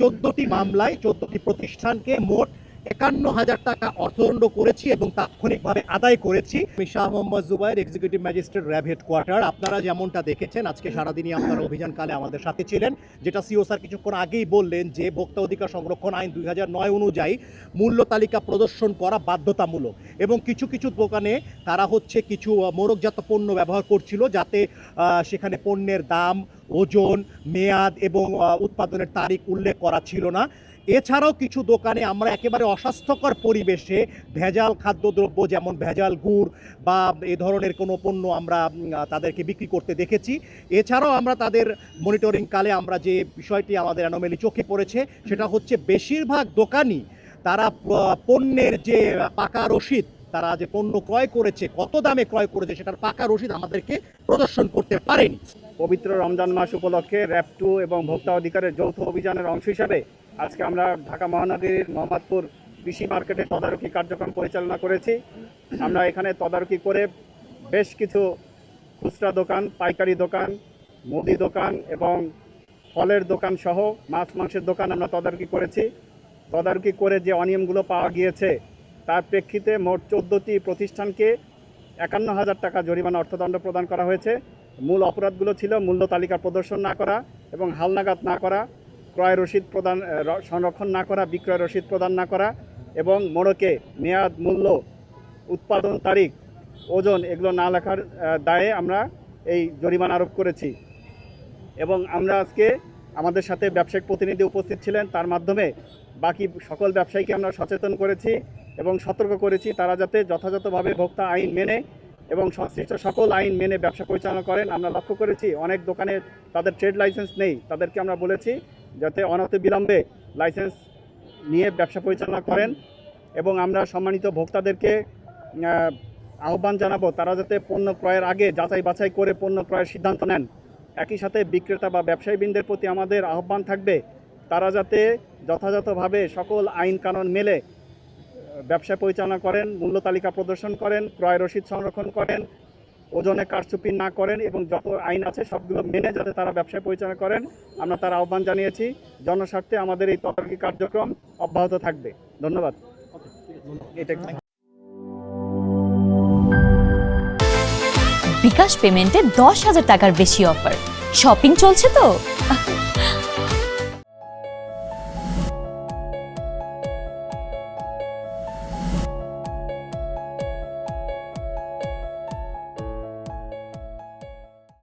14টি মামলায় 14টি প্রতিষ্ঠানকে মোট 51,000 টাকা অর্থদণ্ড করেছি এবং তাৎক্ষণিকভাবে আদায় করেছি। আমি Shah Mohammad Zubair, executive magistrate RAB headquarter. আপনারা যেমনটা দেখেছেন আজকে সারাদিনই আপনারা অভিযানকালে আমাদের সাথে ছিলেন, যেটা সিও স্যার কিছুক্ষণ আগেই বললেন যে ভোক্তা অধিকার সংরক্ষণ আইন 2009 অনুযায়ী মূল্য তালিকা প্রদর্শন করা বাধ্যতামূলক এবং কিছু কিছু দোকানে তারা হচ্ছে কিছু মোড়কজাত পণ্য ব্যবহার করছিল যাতে সেখানে পণ্যের দাম, ওজন, মেয়াদ এবং উৎপাদনের তারিখ উল্লেখ করা ছিল না। এছাড়াও কিছু দোকানে আমরা একেবারে অস্বাস্থ্যকর পরিবেশে ভেজাল খাদ্যদ্রব্য যেমন ভেজাল গুড় বা এ ধরনের কোনো পণ্য আমরা তাদেরকে বিক্রি করতে দেখেছি। এছাড়াও আমরা তাদের মনিটরিং কালে আমরা যে বিষয়টি আমাদের অ্যানোমেলি চোখে পড়েছে সেটা হচ্ছে বেশিরভাগ দোকানই তারা পণ্যের যে পাকা রসিদ, তারা যে পণ্য ক্রয় করেছে, কত দামে ক্রয় করেছে সেটার পাকা রসিদ আমাদেরকে প্রদর্শন করতে পারেনি। পবিত্র রমজান মাস উপলক্ষে র্যাব 2 এবং ভোক্তা অধিকারের যৌথ অভিযানের অংশ হিসাবে আজকে আমরা ঢাকা মহানগরীর মোহাম্মদপুর কৃষি মার্কেটে তদারকি কার্যক্রম পরিচালনা করেছি। আমরা এখানে তদারকি করে বেশ কিছু খুচরা দোকান, পাইকারি দোকান, মুদি দোকান এবং ফলের দোকান সহ মাছ মাংসের দোকান আমরা তদারকি করেছি। তদারকি করে যে অনিয়মগুলো পাওয়া গিয়েছে তার প্রেক্ষিতে মোট 14টি প্রতিষ্ঠানকে 51,000 টাকা জরিমানা অর্থদণ্ড প্রদান করা হয়েছে। মূল অপরাধগুলো ছিল মূল্য তালিকা প্রদর্শন না করা এবং হালনাগাদ না করা, ক্রয় রসিদ প্রদান সংরক্ষণ না করা, বিক্রয় রসিদ প্রদান না করা এবং মোড়কে মেয়াদ, মূল্য, উৎপাদন তারিখ, ওজন এগুলো না লেখার দায়ে আমরা এই জরিমানা আরোপ করেছি। এবং আমরা আজকে আমাদের সাথে ব্যবসায়িক প্রতিনিধি উপস্থিত ছিলেন, তার মাধ্যমে বাকি সকল ব্যবসায়ীকে আমরা সচেতন করেছি এবং সতর্ক করেছি তারা যাতে যথাযথভাবে ভোক্তা আইন মেনে এবং সংশ্লিষ্ট সকল আইন মেনে ব্যবসা পরিচালনা করেন। আমরা লক্ষ্য করেছি অনেক দোকানে তাদের ট্রেড লাইসেন্স নেই, তাদেরকে আমরা বলেছি যাতে অনতিবিলম্বে লাইসেন্স নিয়ে ব্যবসা পরিচালনা করেন এবং আমরা সম্মানিত ভোক্তাদেরকে আহ্বান জানাবো তারা যাতে পণ্য ক্রয়ের আগে যাচাই বাছাই করে পণ্য ক্রয়ের সিদ্ধান্ত নেন। একই সাথে বিক্রেতা বা ব্যবসায়ীবৃন্দের প্রতি আমাদের আহ্বান থাকবে তারা যাতে যথাযথভাবে সকল আইন কানুন মেলে ব্যবসা পরিচালনা করেন, মূল্য তালিকা প্রদর্শন করেন, ক্রয় রসিদ সংরক্ষণ করেন, ওজনে কারচুপি না করেন এবং যত আইন আছে সবগুলো মেনে যাতে তারা ব্যবসা পরিচালনা করেন আমরা তার আহ্বান জানিয়েছি। জনস্বার্থে আমাদের এই তদারকি কার্যক্রম অব্যাহত থাকবে। ধন্যবাদ। বিকাশ পেমেন্টে 10,000 টাকার বেশি অফার, শপিং চলছে তো।